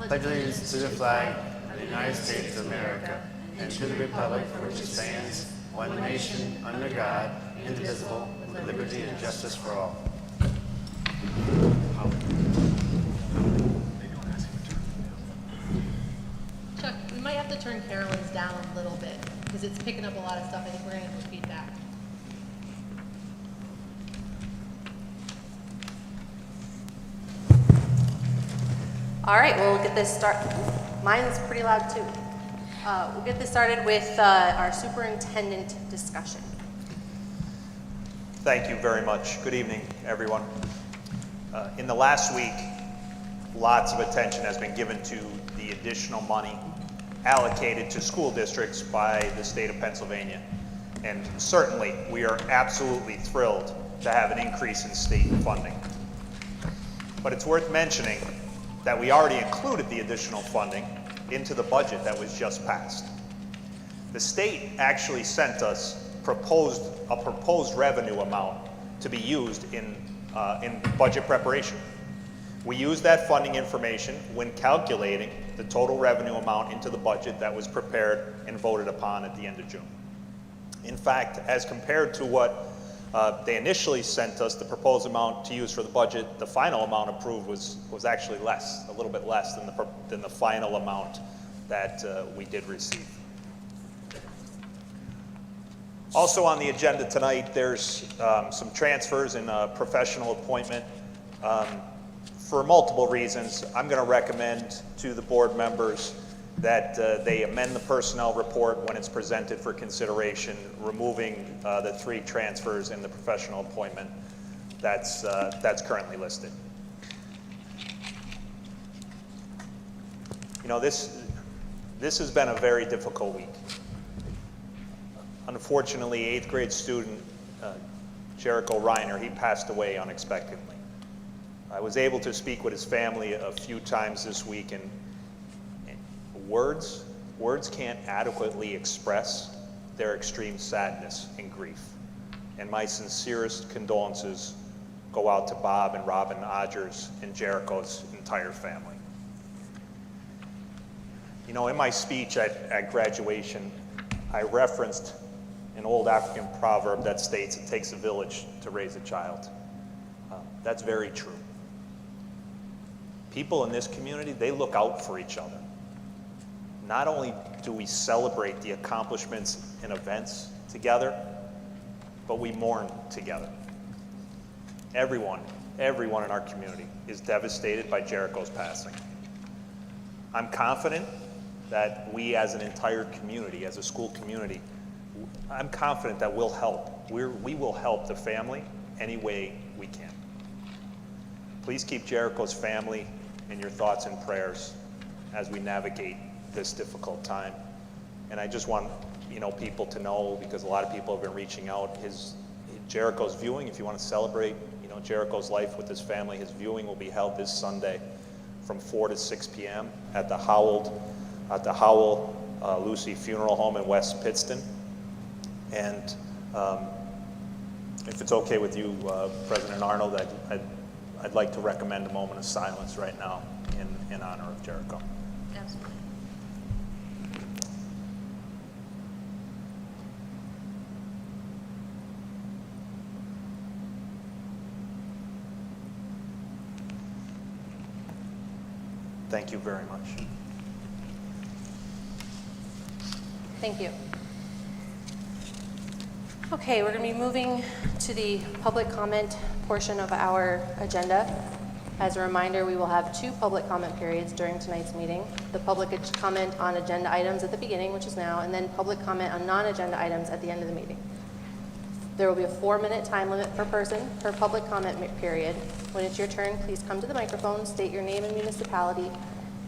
pledge allegiance to the flag of the United States of America and to the republic for which it stands, one nation, under God, indivisible, with liberty and justice for all. Chuck, we might have to turn Carolyn's down a little bit because it's picking up a lot of stuff. I think we're going to have feedback. All right, well, we'll get this started. Mine's pretty loud too. We'll get this started with our superintendent discussion. Thank you very much. Good evening, everyone. In the last week, lots of attention has been given to the additional money allocated to school districts by the state of Pennsylvania. And certainly, we are absolutely thrilled to have an increase in state funding. But it's worth mentioning that we already included the additional funding into the budget that was just passed. The state actually sent us a proposed revenue amount to be used in budget preparation. We used that funding information when calculating the total revenue amount into the budget that was prepared and voted upon at the end of June. In fact, as compared to what they initially sent us, the proposed amount to use for the budget, the final amount approved was actually less, a little bit less than the final amount that we did receive. Also on the agenda tonight, there's some transfers and a professional appointment. For multiple reasons, I'm going to recommend to the board members that they amend the personnel report when it's presented for consideration, removing the 3 transfers and the professional appointment that's currently listed. You know, this has been a very difficult week. Unfortunately, 8th grade student Jericho Reiner, he passed away unexpectedly. I was able to speak with his family a few times this week, and words can't adequately express their extreme sadness and grief. And my sincerest condolences go out to Bob and Robin Odgers and Jericho's entire family. You know, in my speech at graduation, I referenced an old African proverb that states, "It takes a village to raise a child." That's very true. People in this community, they look out for each other. Not only do we celebrate the accomplishments and events together, but we mourn together. Everyone in our community is devastated by Jericho's passing. I'm confident that we as an entire community, as a school community, I'm confident that we'll help. We will help the family any way we can. Please keep Jericho's family in your thoughts and prayers as we navigate this difficult time. And I just want people to know, because a lot of people have been reaching out, Jericho's viewing, if you want to celebrate Jericho's life with his family, his viewing will be held this Sunday from 4 to 6 p.m. at the Howell Lucy Funeral Home in West Pittston. And if it's okay with you, President Arnold, I'd like to recommend a moment of silence right now in honor of Jericho. Absolutely. Thank you very much. Thank you. Okay, we're going to be moving to the public comment portion of our agenda. As a reminder, we will have 2 public comment periods during tonight's meeting. The public comment on agenda items at the beginning, which is now, and then public comment on non-agenda items at the end of the meeting. There will be a 4-minute time limit per person per public comment period. When it's your turn, please come to the microphone, state your name and municipality,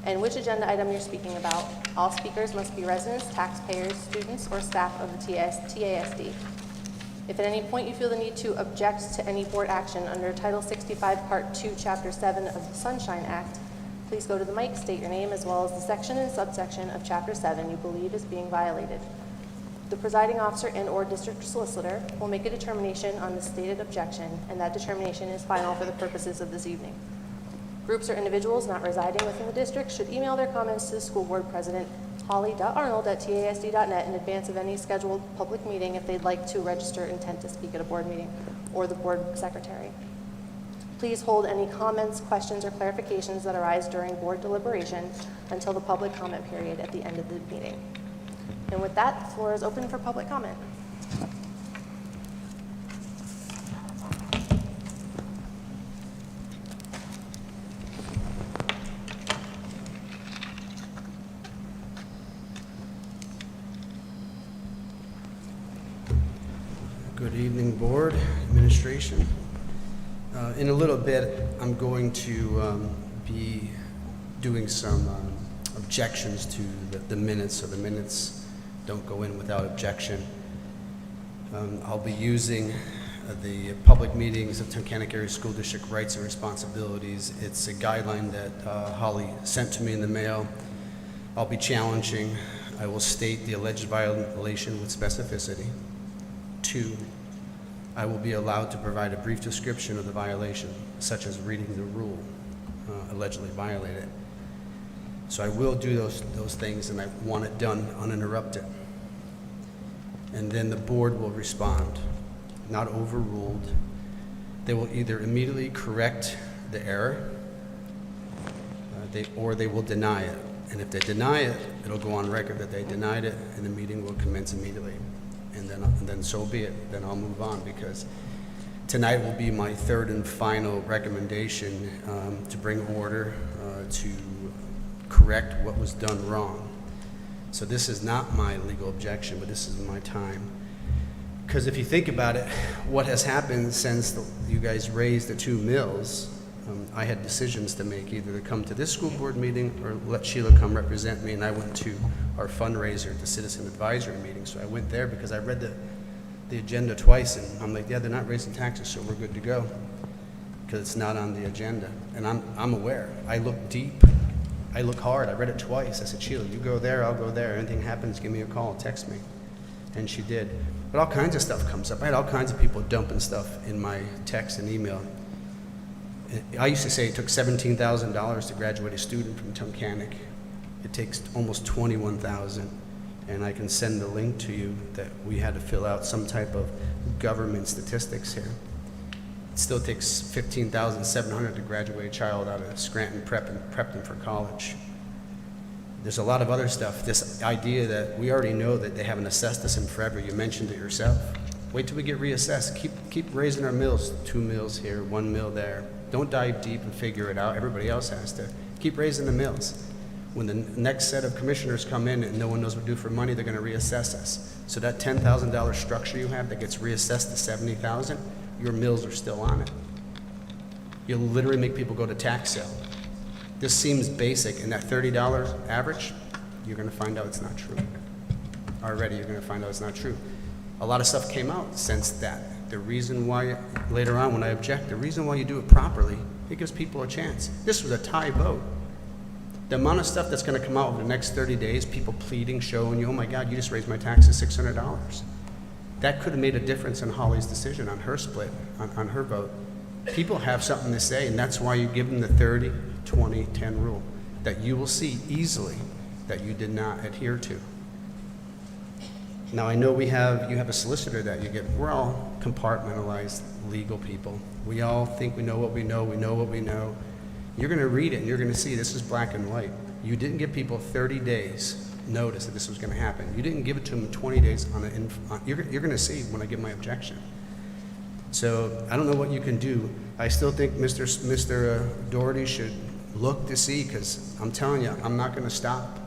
and which agenda item you're speaking about. All speakers must be residents, taxpayers, students, or staff of the TASD. If at any point you feel the need to object to any board action under Title 65, Part 2, Chapter 7 of the Sunshine Act, please go to the mic, state your name, as well as the section and subsection of Chapter 7 you believe is being violated. The presiding officer and/or district solicitor will make a determination on the stated objection, and that determination is final for the purposes of this evening. Groups or individuals not residing within the district should email their comments to the school board president, holly.arnold@tasd.net, in advance of any scheduled public meeting if they'd like to register intent to speak at a board meeting, or the board secretary. Please hold any comments, questions, or clarifications that arise during board deliberation until the public comment period at the end of the meeting. And with that, the floor is open for public comment. Good evening, board, administration. In a little bit, I'm going to be doing some objections to the minutes, so the minutes don't go in without objection. I'll be using the public meetings of Tunkhannock Area School District rights and responsibilities. It's a guideline that Holly sent to me in the mail. I'll be challenging. I will state the alleged violation with specificity. 2, I will be allowed to provide a brief description of the violation, such as reading the rule allegedly violated. So I will do those things, and I want it done uninterrupted. And then the board will respond, not overruled. They will either immediately correct the error, or they will deny it. And if they deny it, it'll go on record that they denied it, and the meeting will commence immediately. And then so be it. Then I'll move on, because tonight will be my third and final recommendation to bring order to correct what was done wrong. So this is not my legal objection, but this is my time. Because if you think about it, what has happened since you guys raised the 2 mills, I had decisions to make, either to come to this school board meeting or let Sheila come represent me, and I went to our fundraiser at the Citizen Advisory meeting. So I went there because I read the agenda twice, and I'm like, yeah, they're not raising taxes, so we're good to go, because it's not on the agenda. And I'm aware. I look deep. I look hard. I read it twice. I said, Sheila, you go there, I'll go there. Anything happens, give me a call, text me. And she did. But all kinds of stuff comes up. I had all kinds of people dumping stuff in my text and email. I used to say it took $17,000 to graduate a student from Tunkhannock. It takes almost $21,000, and I can send the link to you that we had to fill out some type of government statistics here. It still takes $15,700 to graduate a child out of Scranton Prep and prep them for college. There's a lot of other stuff. This idea that we already know that they haven't assessed us in forever. You mentioned it yourself. Wait till we get reassessed. Keep raising our mills. 2 mills here, 1 mill there. Don't dive deep and figure it out. Everybody else has to. Keep raising the mills. When the next set of commissioners come in and no one knows what to do for money, they're going to reassess us. So that $10,000 structure you have that gets reassessed to $70,000, your mills are still on it. You'll literally make people go to tax sale. This seems basic, and that $30 average, you're going to find out it's not true. Already you're going to find out it's not true. A lot of stuff came out since that. The reason why, later on when I object, the reason why you do it properly, it gives people a chance. This was a tie vote. The amount of stuff that's going to come out over the next 30 days, people pleading, showing you, oh my God, you just raised my taxes $600. That could have made a difference in Holly's decision on her split, on her vote. People have something to say, and that's why you give them the 30, 20, 10 rule that you will see easily that you did not adhere to. Now, I know you have a solicitor that you get. We're all compartmentalized legal people. We all think we know what we know what we know. You're going to read it, and you're going to see this is black and white. You didn't give people 30 days notice that this was going to happen. You didn't give it to them 20 days you're going to see when I give my objection. So I don't know what you can do. I still think Mr. Doherty should look to see, because I'm telling you, I'm not going to stop.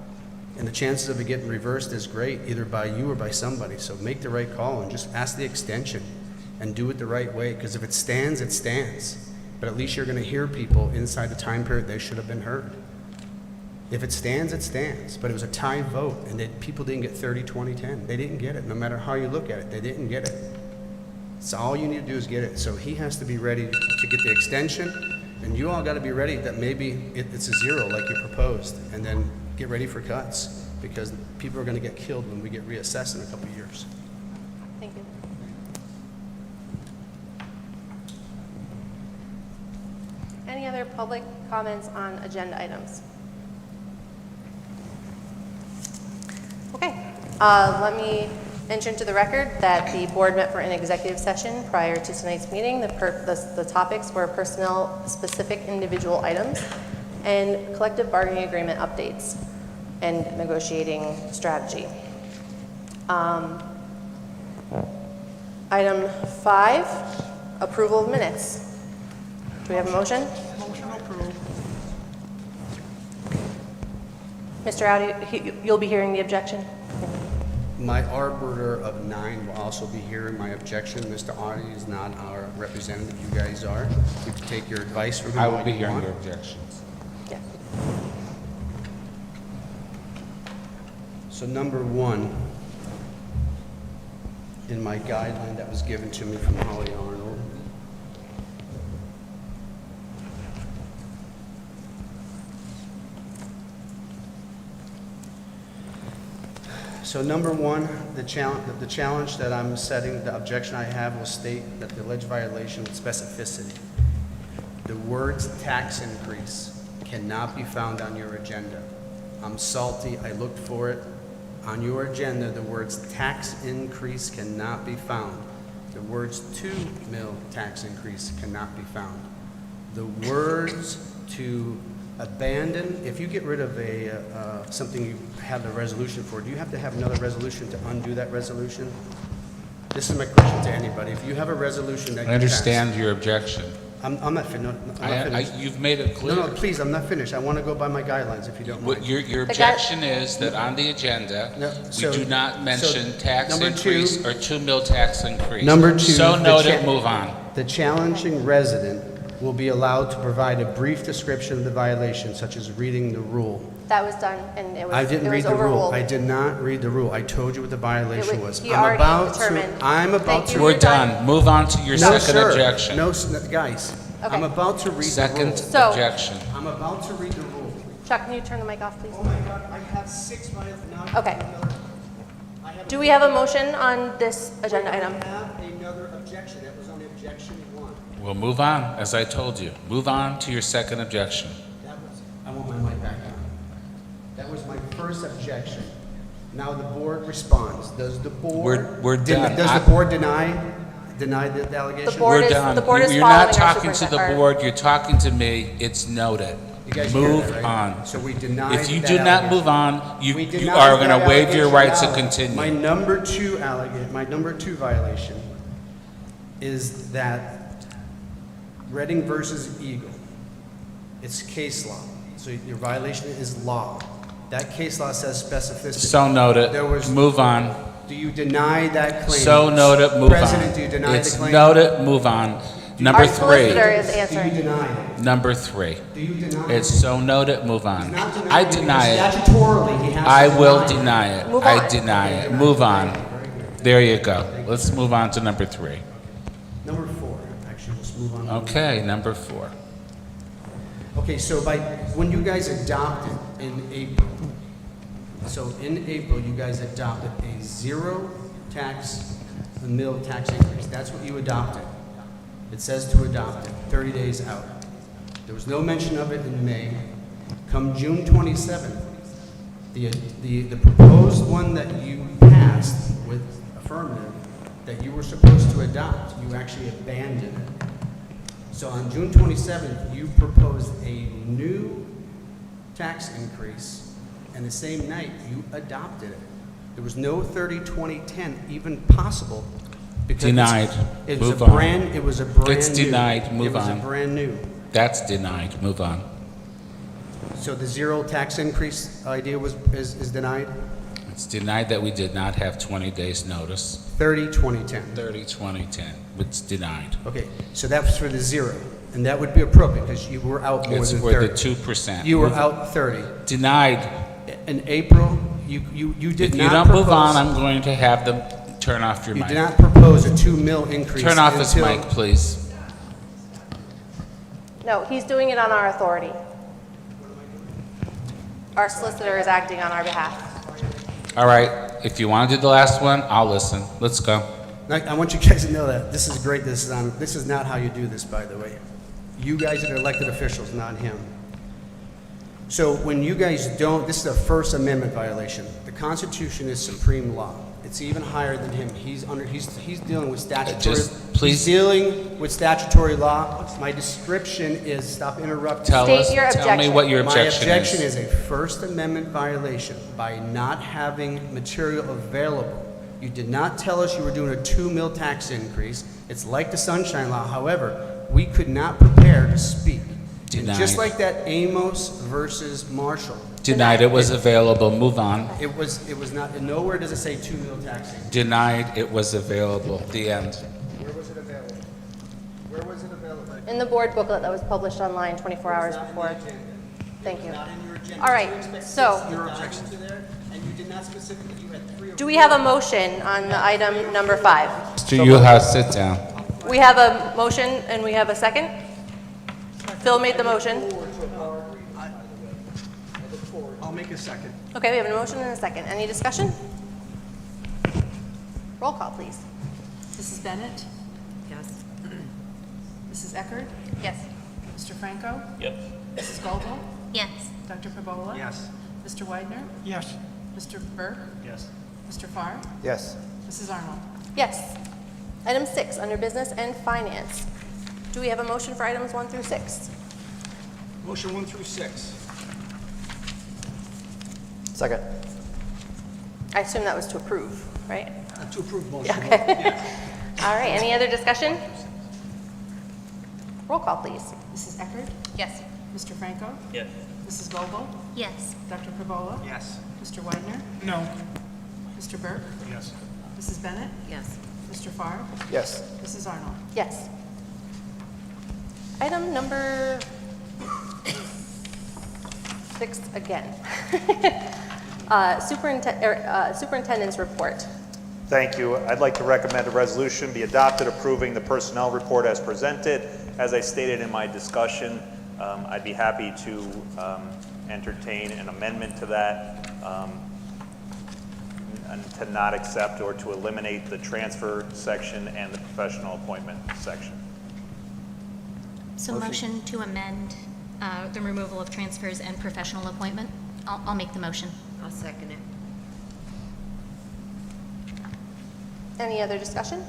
And the chances of it getting reversed is great, either by you or by somebody. So make the right call and just ask the extension and do it the right way, because if it stands, it stands. But at least you're going to hear people inside the time period they should have been heard. If it stands, it stands. But it was a tie vote, and people didn't get 30, 20, 10. They didn't get it. No matter how you look at it, they didn't get it. So all you need to do is get it. So he has to be ready to get the extension, and you all got to be ready that maybe it's a 0 like you proposed, and then get ready for cuts, because people are going to get killed when we get reassessed in a couple of years. Thank you. Any other other public comments on agenda items? Okay, let me enter into the record that the board met for an executive session prior to tonight's meeting. The topics were personnel-specific individual items and collective bargaining agreement updates and negotiating strategy. Item 5, approval of minutes. Do we have a motion? Motion approved. Mr. Audi, you'll be hearing the objection? My arbiter of 9 will also be hearing my objection. Mr. Audi is not our representative, you guys are. You can take your advice from him. I will all be you hearing want. your objections. Yeah. So number 1, in my guideline that was given to me from Holly Arnold, so number 1, the challenge that I'm setting, the objection I have will state that the alleged violation with specificity. The words tax increase cannot be found on your agenda. I'm salty, I looked for it. On your agenda, the words tax increase cannot be found. The words 2 mil tax increase cannot be found. The words to abandon, if you get rid of something you have a resolution for, do you have to have another resolution to undo that resolution? This is my question to anybody. If you have a resolution that you I understand your objection. I'm not finished. I'm not finished. You've made it clear. No, please, I'm not finished. I want to go by my guidelines if you don't mind. Your objection is that on the agenda, No, so- we do not mention so tax number increase 2 or 2 mil tax increase. Number 2. So the noted, move on. The challenging resident will be allowed to provide a brief description of the violation, such as reading the rule. That was done, and it was I didn't it read was the rule. overruled. I did not read the rule. I told you what the violation was. He already determined. I'm about Thank to. you. We're You're done. done. Move on to your No, second sir. objection. No, guys. Okay. I'm about to read the Second rule. So- objection. I'm about to read the rule. Chuck, can you turn the mic off, please? Oh my God, I have 6 minutes now. Okay. Do we have a motion on this agenda item? I have another objection. That was on objection 1. We'll move on, as I told you. Move on to your second objection. I want my mic back on. That was my first objection. Now the board responds. Does the board? We're done. Does the board deny the allegation? The board We're is- done. the board is You're following not our talking to the superintendent- board, you're talking to me. It's noted. You guys hear Move that, right? on. So we deny If you that do not allegation. move on, you We deny are going that to waive your allegation. right to Now, continue. My number 2 violation is that Reading versus Eagle. It's case law. So your violation is law. That case law says specificity. So noted. There was- Move on. Do you deny that claim? So noted. Move on. President, do you deny It's the claim? noted. Move on. Number Our solicitor 3. is Do answering. you deny it? Number 3. Do you deny It's it? so noted. Move on. He's not denying I it deny because it. Statutorily, he has to I will deny it. deny it. Move I on. deny it. Move on. There you go. Let's move on to number 3. Number 4, actually, let's move on. Okay, number 4. Okay, so when you guys adopted in April, you guys adopted a 0 mil tax increase. That's what you adopted. It says to adopt it, 30 days out. There was no mention of it in May. Come June 27th, the proposed one that you passed with affirmative that you were supposed to adopt, you actually abandoned it. So on June 27th, you proposed a new tax increase, and the same night, you adopted it. There was no 30-20-10 even possible. Because Denied. It was Move a on. brand. It was a brand. It's new. denied. Move It was on. a brand new. That's denied. Move on. So the 0 tax increase idea is denied. It's denied that we did not have 20 days notice. 30-20-10. 30-20-10. It's denied. Okay, so that was for the 0, and that would be appropriate because you were out more It's than for 30. the 2%. You were Move- out 30. Denied. In April, you did If not you don't move on, propose- I'm going to have them turn off your You mic. did not propose a 2 mil increase. Turn off his until- mic, please. No, he's doing it on our authority. Our solicitor is acting on our behalf. All right. If you want to do the last one, I'll listen. Let's go. I want you guys to know that this is great. This is not how you do this, by the way. You guys are the elected officials, not him. So when you guys don't, this is a First Amendment violation. The Constitution is supreme law. It's even higher than him. He's dealing with statutory. He's dealing with statutory law. My description is, stop interrupting. Tell your me what your My objection objection is. is a First Amendment violation by not having material available. You did not tell us you were doing a 2 mil tax increase. It's like the Sunshine Law. However, we could not prepare to speak. And Denied. just like that Amos versus Marshall, Denied, it was available, move on. it was not, nowhere does it say 2 mil tax increase. Denied, it was available, the end. Where was it available? Where was it available? In the board booklet that was published online 24 hours Not in the before. agenda. Thank you. Not in your agenda. All right, You expect so- 60 documents to there, and you did not specifically, you had 3 or Do we have a motion on the item number 5? Mr. Uhouse, sit down. We have a motion and we have a second? Phil made the motion. I'll make a second. Okay, we have a motion and a second. Any discussion? Roll call, please. Mrs. Bennett? Yes. Mrs. Eckert? Yes. Mr. Franco? Yep. Mrs. Goldel? Yes. Dr. Pabola? Yes. Mr. Widener? Yes. Mr. Burke? Yes. Mr. Farr? Yes. Mrs. Arnold? Yes. Item 6, under business and finance. Do we have a motion for items 1 through 6? Motion 1 through 6. Second. I assume that was to approve, right? To approve motion. All right, any other discussion? Roll call, please. Mrs. Eckert? Yes. Mr. Franco? Yes. Mrs. Goldel? Yes. Dr. Pabola? Yes. Mr. Widener? No. Mr. Burke? Yes. Mrs. Bennett? Yes. Mr. Farr? Yes. Mrs. Arnold? Yes. Item number 6 again. Superintendent's report. Thank you. I'd like to recommend a resolution be adopted approving the personnel report as presented. As I stated in my discussion, I'd be happy to entertain an amendment to that and to not accept or to eliminate the transfer section and the professional appointment section. So motion to amend the removal of transfers and professional appointment. I'll make the motion. I'll second it. Any other discussion?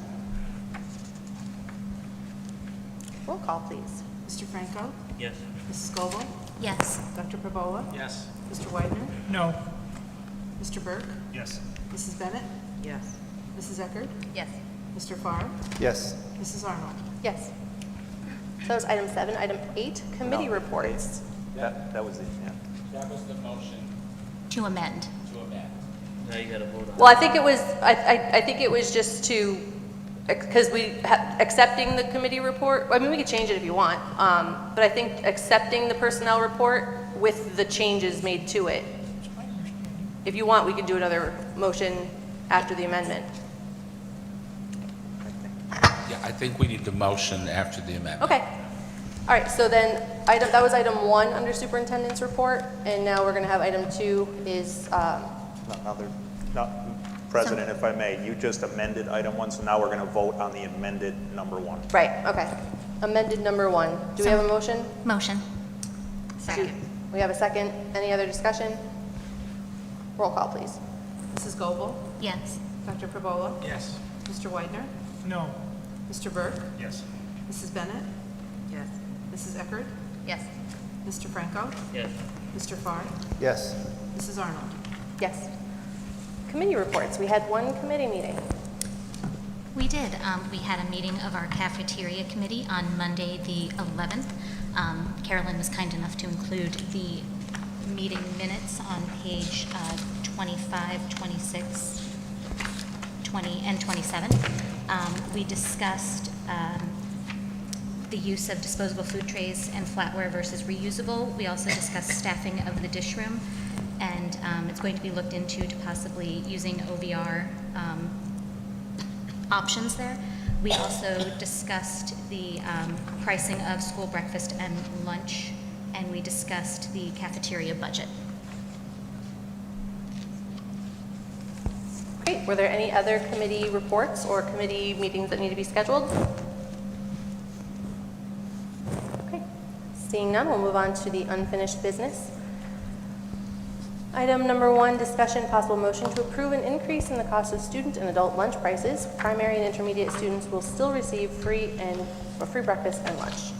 Roll call, please. Mr. Franco? Yes. Mrs. Goldel? Yes. Dr. Pabola? Yes. Mr. Widener? No. Mr. Burke? Yes. Mrs. Bennett? Yes. Mrs. Eckert? Yes. Mr. Farr? Yes. Mrs. Arnold? Yes. So that was item 7. Item 8, committee reports. That was it, yeah. That was the motion To amend. to amend. Now you gotta vote on it. Well, I think it was, I think it was just to, because accepting the committee report, I mean, we could change it if you want, but I think accepting the personnel report with the changes made to it. If you want, we could do another motion after the amendment. Yeah, I think we need the motion after the amendment. Okay. All right, so then, that was item 1 under superintendent's report, and now we're going to have item 2 is, President, if I may, you just amended item 1, so now we're going to vote on the amended number 1. right, okay. Amended number 1. Do we have a motion? Motion. Second. We have a second. Any other discussion? Roll call, please. Mrs. Goldel? Yes. Dr. Pabola? Yes. Mr. Widener? No. Mr. Burke? Yes. Mrs. Bennett? Yes. Mrs. Eckert? Yes. Mr. Franco? Yes. Mr. Farr? Yes. Mrs. Arnold? Yes. Committee reports. We had 1 committee meeting. We did. We had a meeting of our cafeteria committee on Monday, the 11th. Carolyn was kind enough to include the meeting minutes on page 25, 26, 20, and 27. We discussed the use of disposable food trays and flatware versus reusable. We also discussed staffing of the dish room, and it's going to be looked into to possibly using OVR options there. We also discussed the pricing of school breakfast and lunch, and we discussed the cafeteria budget. Great. Were there any other committee reports or committee meetings that need to be scheduled? Okay. Seeing none, we'll move on to the unfinished business. Item number 1, discussion possible motion to approve an increase in the cost of student and adult lunch prices. Primary and intermediate students will still receive free breakfast and lunch.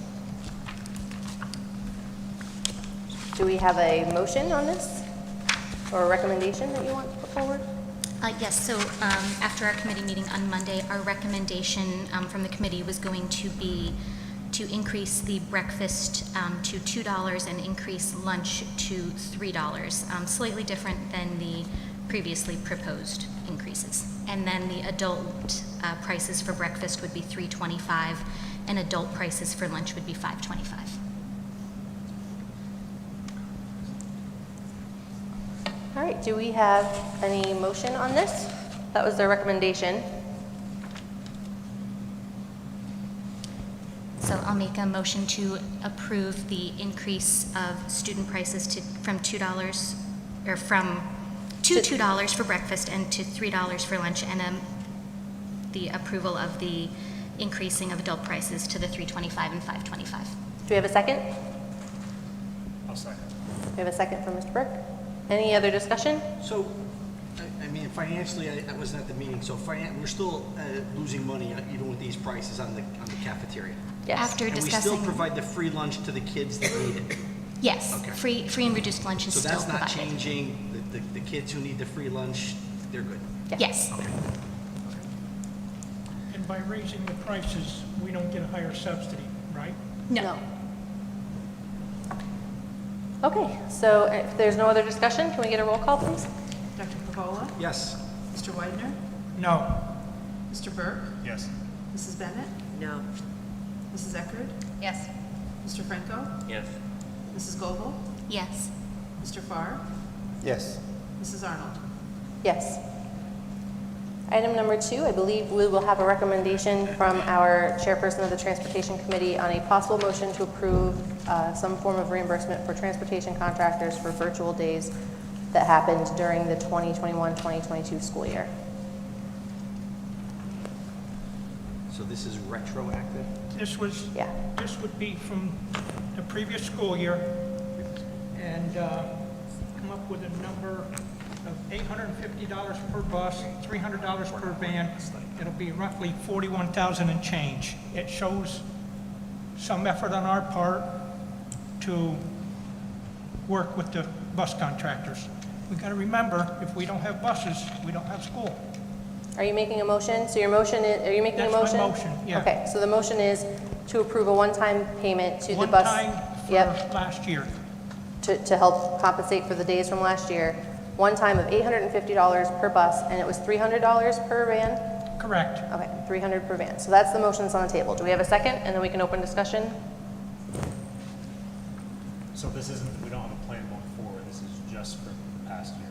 Do we have a motion on this or a recommendation that you want to put forward? Yes, so after our committee meeting on Monday, our recommendation from the committee was going to be to increase the breakfast to $2 and increase lunch to $3, slightly different than the previously proposed increases. And then the adult prices for breakfast would be $3.25, and adult prices for lunch would be $5.25. All right, do we have any motion on this? That was their recommendation. So I'll make a motion to approve the increase of student prices from $2 or from $2 for breakfast and to $3 for lunch, and the approval of the increasing of adult prices to the $3.25 and $5.25. Do we have a second? I'll second. We have a second from Mr. Burke. Any other discussion? So, I mean, financially, I wasn't at the meeting, so we're still losing money even with these prices on the cafeteria. Yes. After And we discussing, still provide the free lunch to the kids that need it. yes, Okay. free and reduced lunch is So still that's not provided. changing. The kids who need the free lunch, they're good. Yes, And by raising the prices, we don't get a higher subsidy, right? no. Okay, so if there's no other discussion, can we get a roll call, please? Dr. Pavola? Yes. Mr. Widener? No. Mr. Burke? Yes. Mrs. Bennett? No. Mrs. Eckerd? Yes. Mr. Franco? Yes. Mrs. Goebel? Yes. Mr. Farr? Yes. Mrs. Arnold? Yes. Item number 2, I believe we will have a recommendation from our chairperson of the Transportation Committee on a possible motion to approve some form of reimbursement for transportation contractors for virtual days that happened during the 2021-2022 school year. So this is retroactive? This was, Yeah. this would be from the previous school year, and come up with a number of $850 per bus, $300 per van. It'll be roughly $41,000 and change. It shows some effort on our part to work with the bus contractors. We got to remember, if we don't have buses, we don't have school. Are you making a motion? So your motion is, are you making a That's motion? my motion, yeah. Okay, so the motion is to approve a one-time payment to the bus. One time for Yep, last year. to help compensate for the days from last year. One time of $850 per bus, and it was $300 per van? Correct. Okay, 300 per van. So that's the motion that's on the table. Do we have a second? And then we can open discussion? So this isn't, we don't have a plan going forward, this is just for the past year.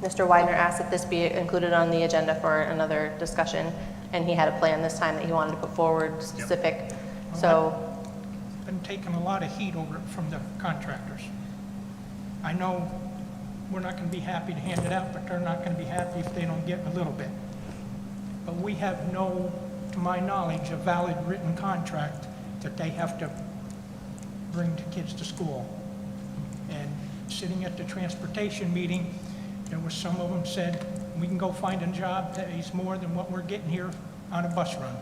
Mr. Widener asked that this be included on the agenda for another discussion, and he had a plan this time that he wanted to put forward specific. So, Been taking a lot of heat over it from the contractors. I know we're not going to be happy to hand it out, but they're not going to be happy if they don't get a little bit. But we have no, to my knowledge, a valid written contract that they have to bring the kids to school. And sitting at the transportation meeting, there was some of them said, we can go find a job that pays more than what we're getting here on a bus run.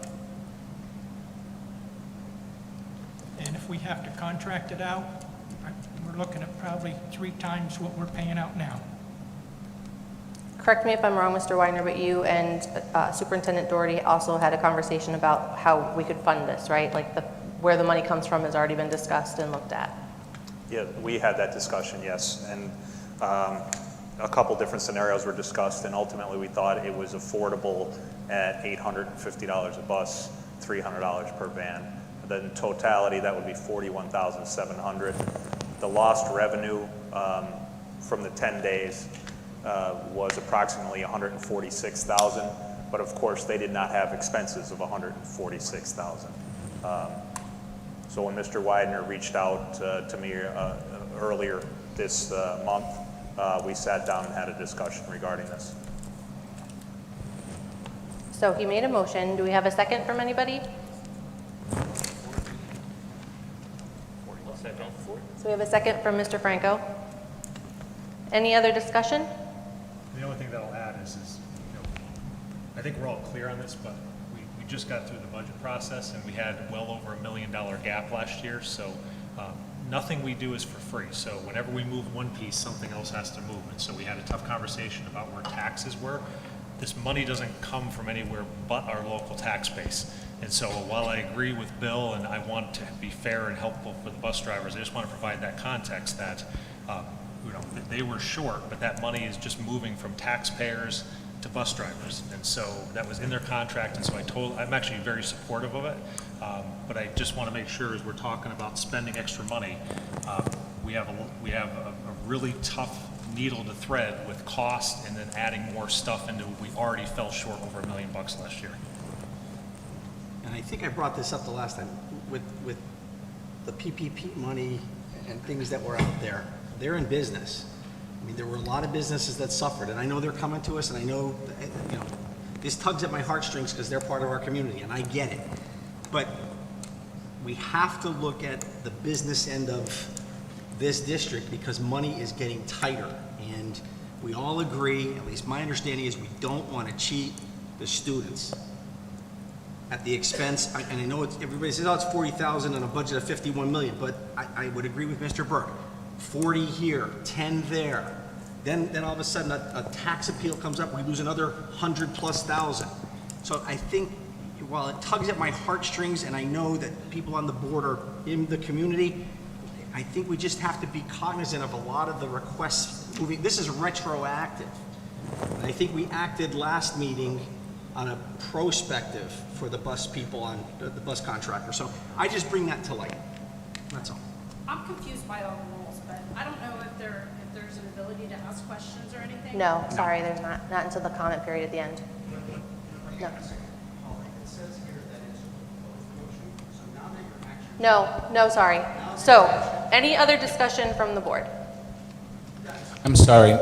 And if we have to contract it out, we're looking at probably 3 times what we're paying out now. correct me if I'm wrong, Mr. Widener, but you and Superintendent Doherty also had a conversation about how we could fund this, right? Like where the money comes from has already been discussed and looked at. Yeah, we had that discussion, yes, and a couple different scenarios were discussed, and ultimately we thought it was affordable at $850 a bus, $300 per van. Then in totality, that would be $41,700. The lost revenue from the 10 days was approximately $146,000, but of course they did not have expenses of $146,000. So when Mr. Widener reached out to me earlier this month, we sat down and had a discussion regarding this. So he made a motion. Do we have a second from anybody? So we have a second from Mr. Franco. Any other discussion? The only thing that I'll add is, I think we're all clear on this, but we just got through the budget process and we had well over $1 million gap last year, so nothing we do is for free. So whenever we move one piece, something else has to move. And so we had a tough conversation about where taxes were. This money doesn't come from anywhere but our local tax base. And so while I agree with Bill and I want to be fair and helpful for the bus drivers, I just want to provide that context that they were short, but that money is just moving from taxpayers to bus drivers. And so that was in their contract, and so I'm actually very supportive of it. But I just want to make sure as we're talking about spending extra money, we have a really tough needle to thread with cost and then adding more stuff into, we already fell short over $1 million last year. And I think I brought this up the last time, with the PPP money and things that were out there, they're in business. I mean, there were a lot of businesses that suffered, and I know they're coming to us, and I know, this tugs at my heartstrings because they're part of our community, and I get it. But we have to look at the business end of this district because money is getting tighter. And we all agree, at least my understanding is, we don't want to cheat the students at the expense, and I know everybody says, oh, it's 40,000 on a budget of 51 million, but I would agree with Mr. Burke. 40 here, 10 there. Then all of a sudden a tax appeal comes up, we lose another 100,000+. So I think while it tugs at my heartstrings, and I know that people on the board are in the community, I think we just have to be cognizant of a lot of the requests moving. This is retroactive. And I think we acted last meeting on a prospective for the bus people on the bus contractor. So I just bring that to light. That's all. I'm confused by all the rules, but I don't know if there's an ability to ask questions or anything. No, sorry, there's not until the comment period at the end. No. No, sorry. So, any other discussion from the board? I'm sorry,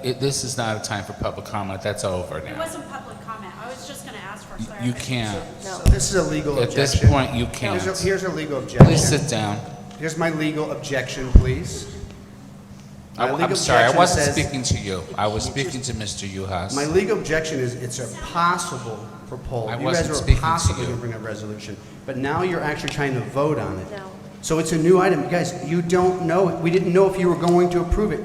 this is not a time for public comment. That's over It now. wasn't public comment. I was just going to ask for clarification. You can't. No. This is a legal At objection. this point, you can't. Here's a legal objection. Please sit down. Here's my legal objection, please. My legal I'm sorry, I objection wasn't says- speaking to you. I was speaking to Mr. Uhas. My legal objection is it's a possible proposal. I You wasn't guys are speaking to possibly you. going to bring a resolution, but now you're actually trying to vote on it. No. So it's a new item. You guys, you don't know, we didn't know if you were going to approve it.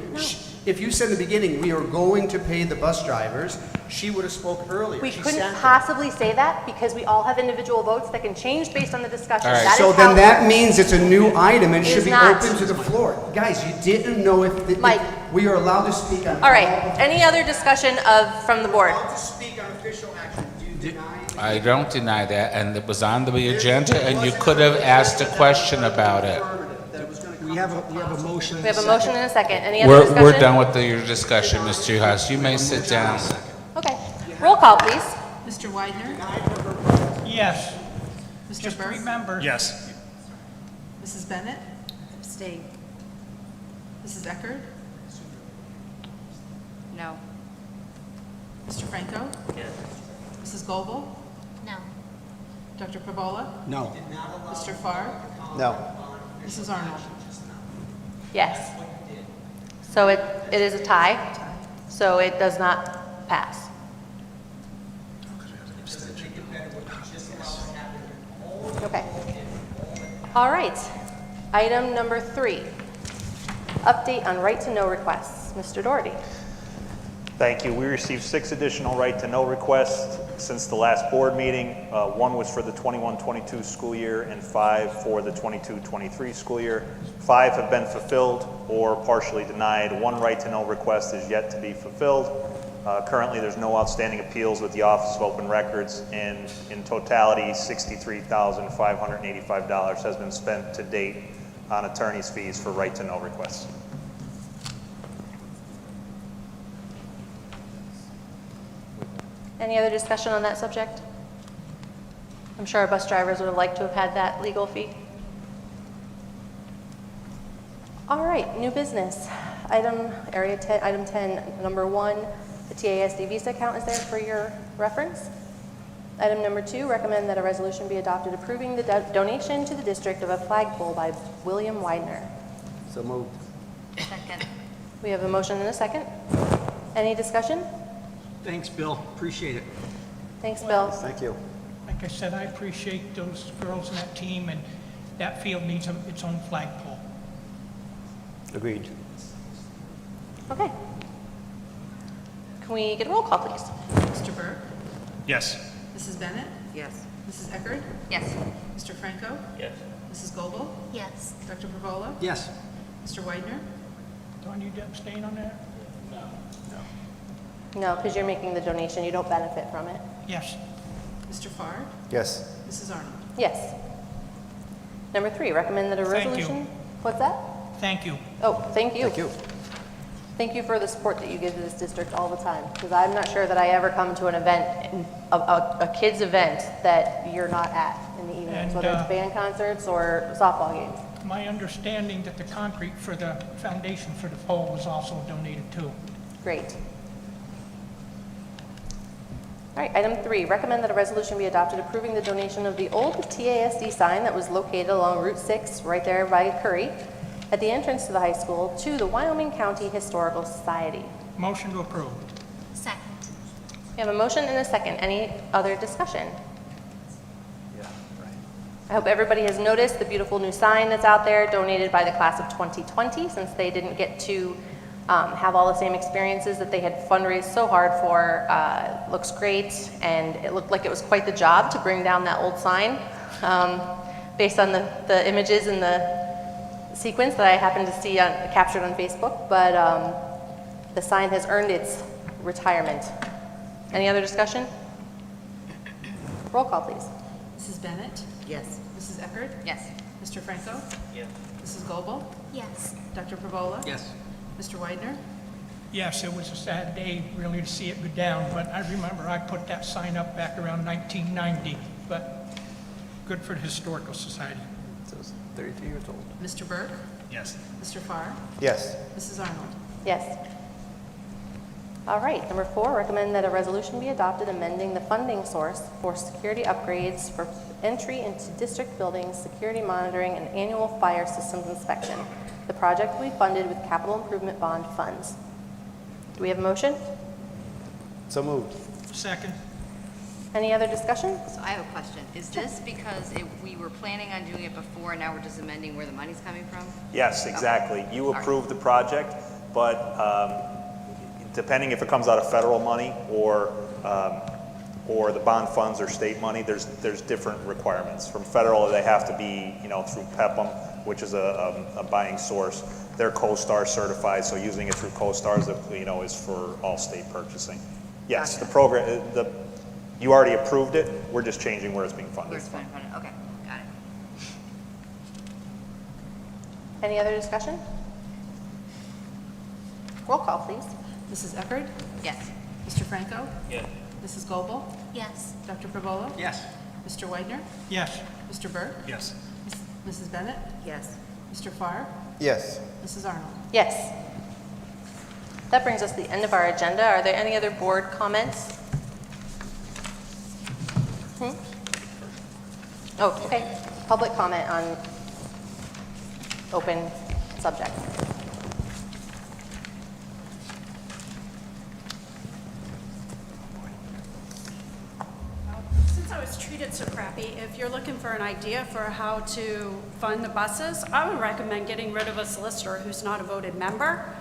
If you said in the beginning, we are going to pay the bus drivers, she would have spoke earlier. We She couldn't sat there. possibly say that because we all have individual votes that can change based on the discussion. All right. That is So how then that means it's a new item and It should is be not. open to the floor. Guys, you didn't know if Mike. we are allowed to speak on. All right, any other discussion from the board? Allowed to speak on official action. Do you deny? I don't deny that, and it was on the agenda, and you could have asked a question about it. We have a motion. We have a motion and a second. Any other discussion? We're done with your discussion, Mr. Uhas. You may sit down. Okay. Roll call, please. Mr. Widener? Yes, Mr. just Burke? remember. Yes. Mrs. Bennett? Abstain. Mrs. Eckert? No. Mr. Franco? Yes. Mrs. Goebel? No. Dr. Pavola? No. Mr. Farr? No. Mrs. Arnold? Yes. So it is a tie, so it does not pass. Okay. All right. Item number 3, update on right-to-know requests. Mr. Doherty. Thank you. We received 6 additional right-to-know requests since the last board meeting. 1 was for the 21-22 school year and 5 for the 22-23 school year. 5 have been fulfilled or partially denied. 1 right-to-know request is yet to be fulfilled. Currently, there's no outstanding appeals with the Office of Open Records, and in totality, $63,585 has been spent to date on attorney's fees for right-to-know requests. Any other discussion on that subject? I'm sure our bus drivers would have liked to have had that legal fee. All right, new business. Item 10, number 1, the TASD Visa account is there for your reference. Item number 2, recommend that a resolution be adopted approving the donation to the district of a flagpole by William Widener. So moved. Second. We have a motion and a second. Any discussion? Thanks, Bill. Appreciate it. Thanks, Bill. Thank you. Like I said, I appreciate those girls in that team, and that field needs its own flagpole. Agreed. Okay. Can we get a roll call, please? Mr. Burke? Yes. Mrs. Bennett? Yes. Mrs. Eckert? Yes. Mr. Franco? Yes. Mrs. Goebel? Yes. Dr. Pervola? Yes. Mr. Widener? Do I need to abstain on that? No, because you're making the donation. You don't benefit from it. Yes. Mr. Farr? Yes. Mrs. Arnold? Yes. Number 3, recommend that a Thank you. resolution. What's that? Thank you. Oh, thank you. Thank you. Thank you for the support that you give to this district all the time, because I'm not sure that I ever come to an event, a kid's event, that you're not at in the evenings, And, whether it's band concerts or softball games. My understanding that the concrete for the foundation for the pole was also donated too. Great. All right, item 3, recommend that a resolution be adopted approving the donation of the old TASD sign that was located along Route 6, right there by Curry, at the entrance to the high school, to the Wyoming County Historical Society. Motion to approve. Second. We have a motion and a second. Any other discussion? I hope everybody has noticed the beautiful new sign that's out there, donated by the class of 2020, since they didn't get to have all the same experiences that they had fundraised so hard for. Looks great, and it looked like it was quite the job to bring down that old sign, based on the images and the sequence that I happened to see captured on Facebook. But the sign has earned its retirement. Any other discussion? Roll call, please. Mrs. Bennett? Yes. Mrs. Eckert? Yes. Mr. Franco? Yes. Mrs. Goebel? Yes. Dr. Pervola? Yes. Mr. Widener? Yes, it was a sad day, really, to see it go down, but I remember I put that sign up back around 1990, but good for the Historical Society. So it's 32 years old. Mr. Burke? Yes. Mr. Farr? Yes. Mrs. Arnold? Yes. All right, number 4, recommend that a resolution be adopted amending the funding source for security upgrades for entry into district buildings, security monitoring, and annual fire systems inspection. The project will be funded with capital improvement bond funds. Do we have a motion? So moved. Second. Any other discussion? So I have a question. Is this because we were planning on doing it before and now we're just amending where the money's coming from? Yes, exactly. You All right. approved the project, but depending if it comes out of federal money or the bond funds or state money, there's different requirements. From federal, they have to be, through PEPM, which is a buying source. They're CoStar certified, so using it through CoStars, is for all state purchasing. Yes, Gotcha. the program, you already approved it. We're just changing where it's being funded. Where it's funded, okay, got it. Any other discussion? Roll call, please. Mrs. Eckert? Yes. Mr. Franco? Yes. Mrs. Goebel? Yes. Dr. Pervola? Yes. Mr. Widener? Yes. Mr. Burke? Yes. Mrs. Bennett? Yes. Mr. Farr? Yes. Mrs. Arnold? Yes. That brings us to the end of our agenda. Are there any other board comments? Oh, okay. Public comment on open subject. Since I was treated so crappy, if you're looking for an idea for how to fund the buses, I would recommend getting rid of a solicitor who's not a voted member,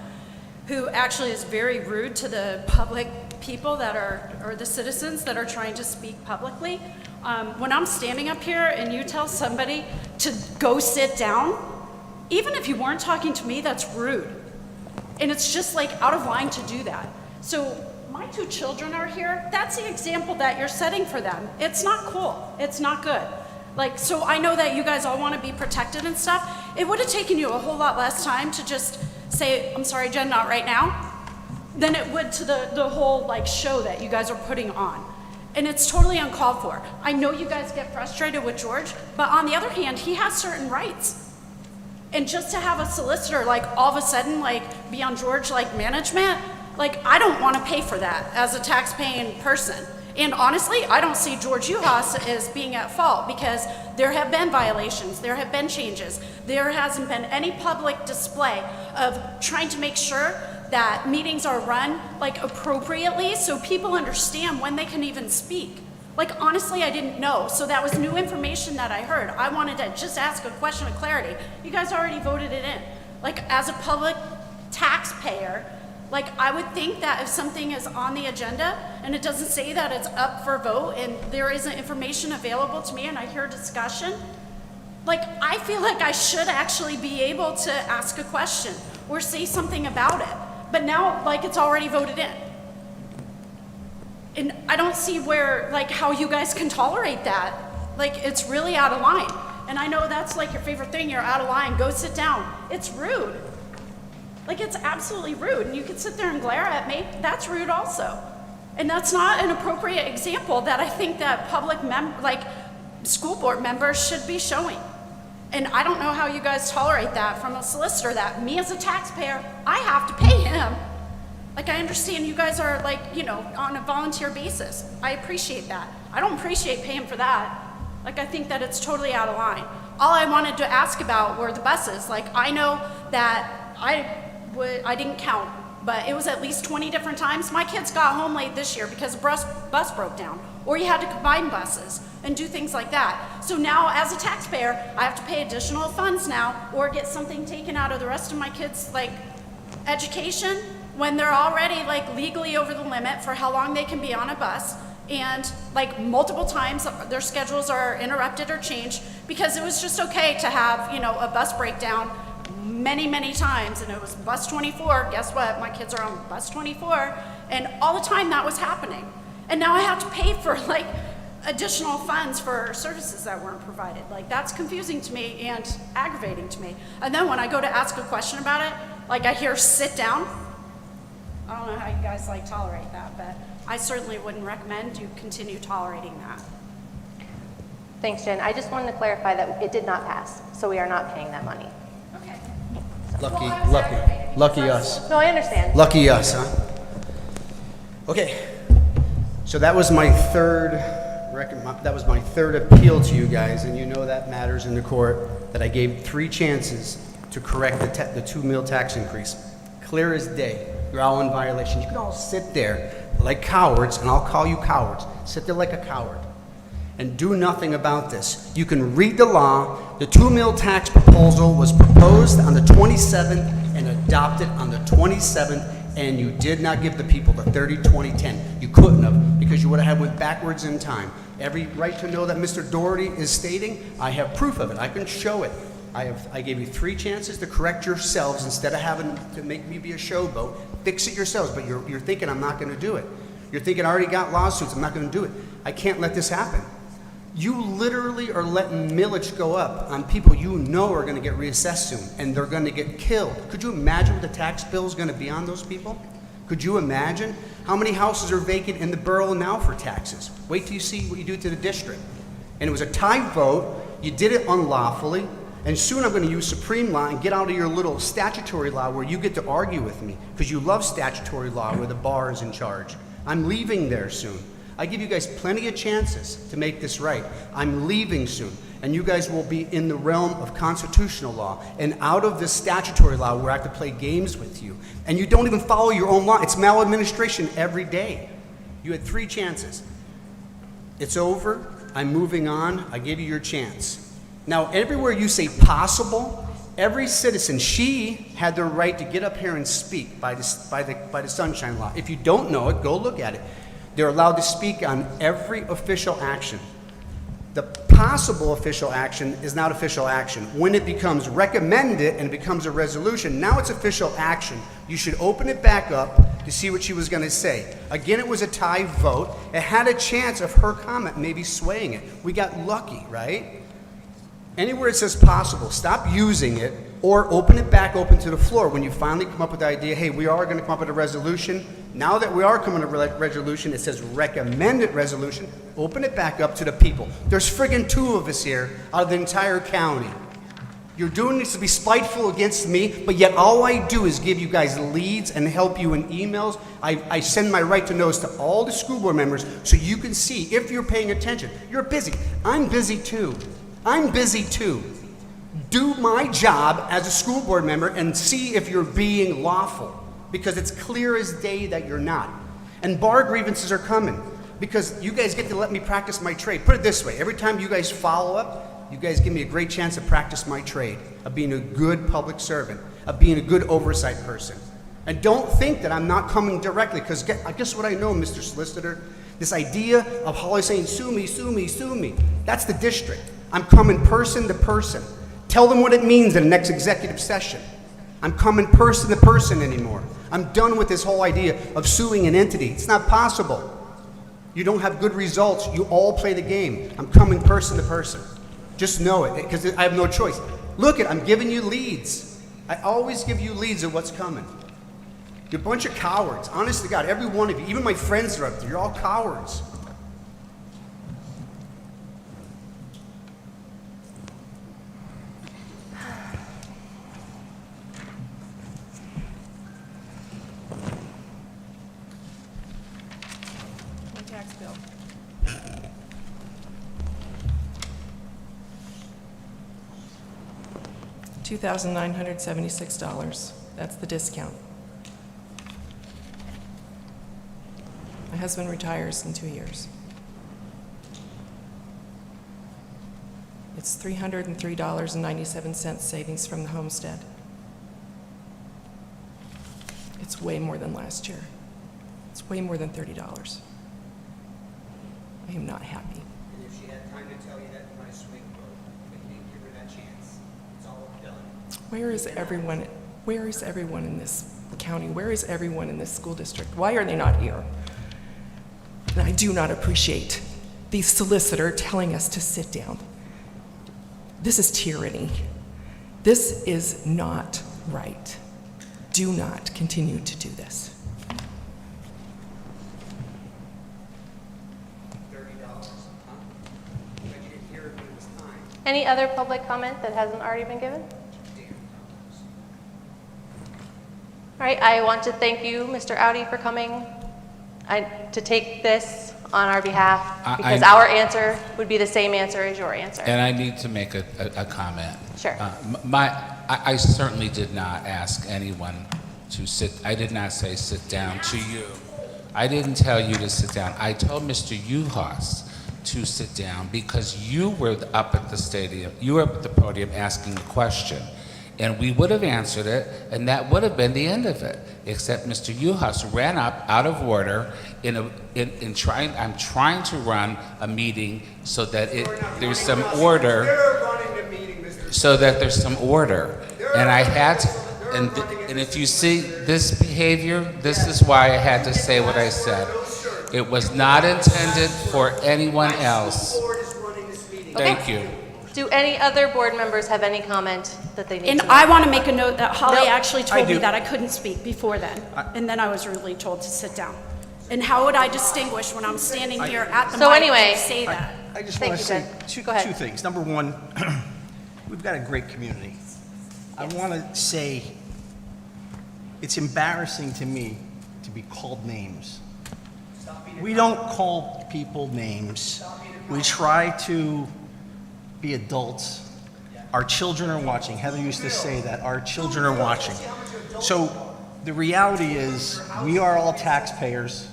who actually is very rude to the public people or the citizens that are trying to speak publicly. When I'm standing up here and you tell somebody to go sit down, even if you weren't talking to me, that's rude. And it's just like out of line to do that. So my 2 children are here. That's the example that you're setting for them. It's not cool. It's not good. So I know that you guys all want to be protected and stuff. It would have taken you a whole lot less time to just say, I'm sorry, Jen, not right now, than it would to the whole show that you guys are putting on. And it's totally uncalled for. I know you guys get frustrated with George, but on the other hand, he has certain rights. And just to have a solicitor all of a sudden be on George management, I don't want to pay for that as a tax-paying person. And honestly, I don't see George Uhas as being at fault because there have been violations, there have been changes. There hasn't been any public display of trying to make sure that meetings are run like appropriately so people understand when they can even speak. Like honestly, I didn't know. So that was new information that I heard. I wanted to just ask a question of clarity. You guys already voted it in. Like as a public taxpayer, like I would think that if something is on the agenda and it doesn't say that it's up for vote and there isn't information available to me and I hear discussion, like I feel like I should actually be able to ask a question or say something about it. But now like it's already voted in. And I don't see where, like how you guys can tolerate that. Like it's really out of line. And I know that's like your favorite thing, you're out of line, go sit down. It's rude. Like it's absolutely rude, and you can sit there and glare at me. That's rude also. And that's not an appropriate example that I think that school board members should be showing. And I don't know how you guys tolerate that from a solicitor, that me as a taxpayer, I have to pay him. Like I understand you guys are like, you know, on a volunteer basis. I appreciate that. I don't appreciate paying for that. Like I think that it's totally out of line. All I wanted to ask about were the buses. Like I know that I didn't count, but it was at least 20 different times. My kids got home late this year because the bus broke down, or you had to combine buses and do things like that. So now as a taxpayer, I have to pay additional funds now or get something taken out of the rest of my kids' like education when they're already like legally over the limit for how long they can be on a bus. And like multiple times their schedules are interrupted or changed because it was just okay to have, you know, a bus breakdown many times, and it was bus 24. Guess what? My kids are on bus 24, and all the time that was happening. And now I have to pay for like additional funds for services that weren't provided. Like that's confusing to me and aggravating to me. And then when I go to ask a question about it, like I hear sit down. I don't know how you guys like tolerate that, but I certainly wouldn't recommend you continue tolerating that. Thanks, Jen. I just wanted to clarify that it did not pass, so we are not paying that money. Okay. Lucky us. No, I understand. Lucky us, huh? Okay, so that was my third appeal to you guys, and you know that matters in the court, that I gave 3 chances to correct the 2 meal tax increase. Clear as day. You're all in violation. You can all sit there like cowards, and I'll call you cowards. Sit there like a coward and do nothing about this. You can read the law. The 2 meal tax proposal was proposed on the 27th and adopted on the 27th, and you did not give the people the 30-20-10. You couldn't have, because you would have went backwards in time. Every right to know that Mr. Doherty is stating, I have proof of it. I can show it. I gave you 3 chances to correct yourselves instead of having to make me be a showboat. Fix it yourselves, but you're thinking I'm not going to do it. You're thinking I already got lawsuits, I'm not going to do it. I can't let this happen. You literally are letting millage go up on people you know are going to get reassessed soon, and they're going to get killed. Could you imagine what the tax bill is going to be on those people? Could you imagine? How many houses are vacant in the borough now for taxes? Wait till you see what you do to the district. And it was a tie vote. You did it unlawfully. And soon I'm going to use supreme law and get out of your little statutory law where you get to argue with me, because you love statutory law where the bar is in charge. I'm leaving there soon. I give you guys plenty of chances to make this right. I'm leaving soon, and you guys will be in the realm of constitutional law and out of this statutory law where I have to play games with you. And you don't even follow your own law. It's maladministration every day. You had 3 chances. It's over. I'm moving on. I gave you your chance. Now, everywhere you say possible, every citizen, she had the right to get up here and speak by the Sunshine Law. If you don't know it, go look at it. They're allowed to speak on every official action. The possible official action is not official action. When it becomes recommended and it becomes a resolution, now it's official action. You should open it back up to see what she was going to say. Again, it was a tie vote. It had a chance of her comment maybe swaying it. We got lucky, right? Anywhere it says possible, stop using it, or open it back open to the floor when you finally come up with the idea, hey, we are going to come up with a resolution. Now that we are coming to a resolution, it says recommended resolution, open it back up to the people. There's friggin' 2 of us here out of the entire county. You're doing this to be spiteful against me, but yet all I do is give you guys leads and help you in emails. I send my right to notice to all the school board members so you can see if you're paying attention. You're busy. I'm busy too. I'm busy too. Do my job as a school board member and see if you're being lawful, because it's clear as day that you're not. And bar grievances are coming because you guys get to let me practice my trade. Put it this way, every time you guys follow up, you guys give me a great chance to practice my trade, of being a good public servant, of being a good oversight person. And don't think that I'm not coming directly, because guess what I know, Mr. Solicitor? This idea of always saying, sue me, sue me, sue me, that's the district. I'm coming person to person. Tell them what it means in the next executive session. I'm coming person to person anymore. I'm done with this whole idea of suing an entity. It's not possible. You don't have good results. You all play the game. I'm coming person to person. Just know it, because I have no choice. Look I'm giving you leads. I always give you leads of what's coming. You're a bunch of cowards. Honest to God, every one of you, even my friends are up there, you're all cowards. Tax bill. $2,976. That's the discount. My husband retires in 2 years. It's $303.97 savings from the homestead. It's way more than last year. It's way more than $30. I am not happy. And if she had time to tell you that in my swing vote, but you didn't give her that chance. It's all done. Where is everyone? Where is everyone in this county? Where is everyone in this school district? Why are they not here? And I do not appreciate the solicitor telling us to sit down. This is tyranny. This is not right. Do not continue to do this. Any other public comment that hasn't already been given? All right, I want to thank you, Mr. Audi, for coming to take this on our behalf, because our answer would be the same answer as your answer. And I need to make a comment. Sure. I certainly did not ask anyone to sit. I did not say sit down to you. I didn't tell you to sit down. I told Mr. Uhas to sit down because you were up at the stadium, you were up at the podium asking a question. And we would have answered it, and that would have been the end of it. Except Mr. Uhas ran up out of order I'm trying to run a meeting so that there's some order. So that there's some order. And I had to, and if you see this behavior, this is why I had to say what I said. It was not intended for anyone else. Thank you. Do any other board members have any comment that they need And to I make? want to make a note that Holly Nope. actually told me do. that I couldn't speak before then, and then I was really told to sit down. And how would I distinguish when I'm standing here at the So mic anyway- and say that? I just Thank want to you, say Jen. Go ahead. two things. Number one, we've got a great community. I want to say it's embarrassing to me to be called names. We don't call people names. We try to be adults. Our children are watching. Heather used to say that our children are watching. So the reality is we are all taxpayers.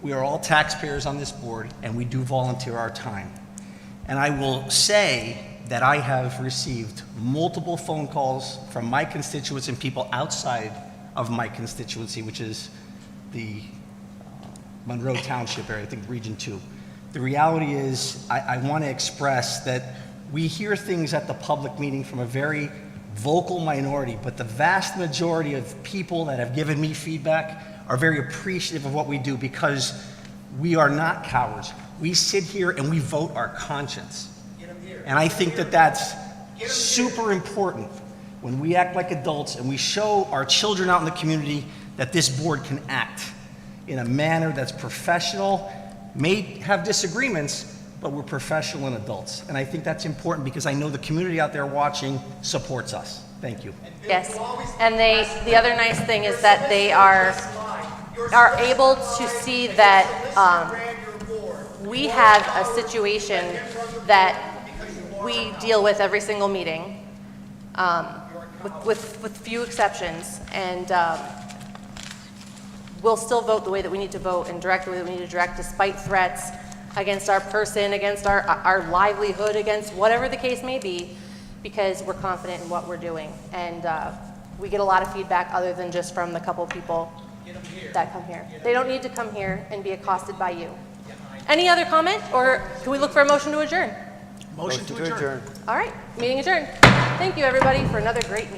We are all taxpayers on this board, and we do volunteer our time. And I will say that I have received multiple phone calls from my constituents and people outside of my constituency, which is the Monroe Township area, I think Region 2. The reality is I want to express that we hear things at the public meeting from a very vocal minority, but the vast majority of people that have given me feedback are very appreciative of what we do because we are not cowards. We sit here and we vote our conscience. And I think that that's super important when we act like adults and we show our children out in the community that this board can act in a manner that's professional, may have disagreements, but we're professional and adults. And I think that's important because I know the community out there watching supports us. Thank you. Yes, and the other nice thing is that they are able to see that we have a situation that we deal with every single meeting, with few exceptions, and we'll still vote the way that we need to vote and direct the way that we need to direct, despite threats against our person, against our livelihood, against whatever the case may be, because we're confident in what we're doing. And we get a lot of feedback other than just from the couple people that come here. They don't need to come here and be accosted by you. Any other comment, or can we look for a motion to adjourn? Motion to adjourn. All right, meeting adjourned. Thank you, everybody, for another great meeting.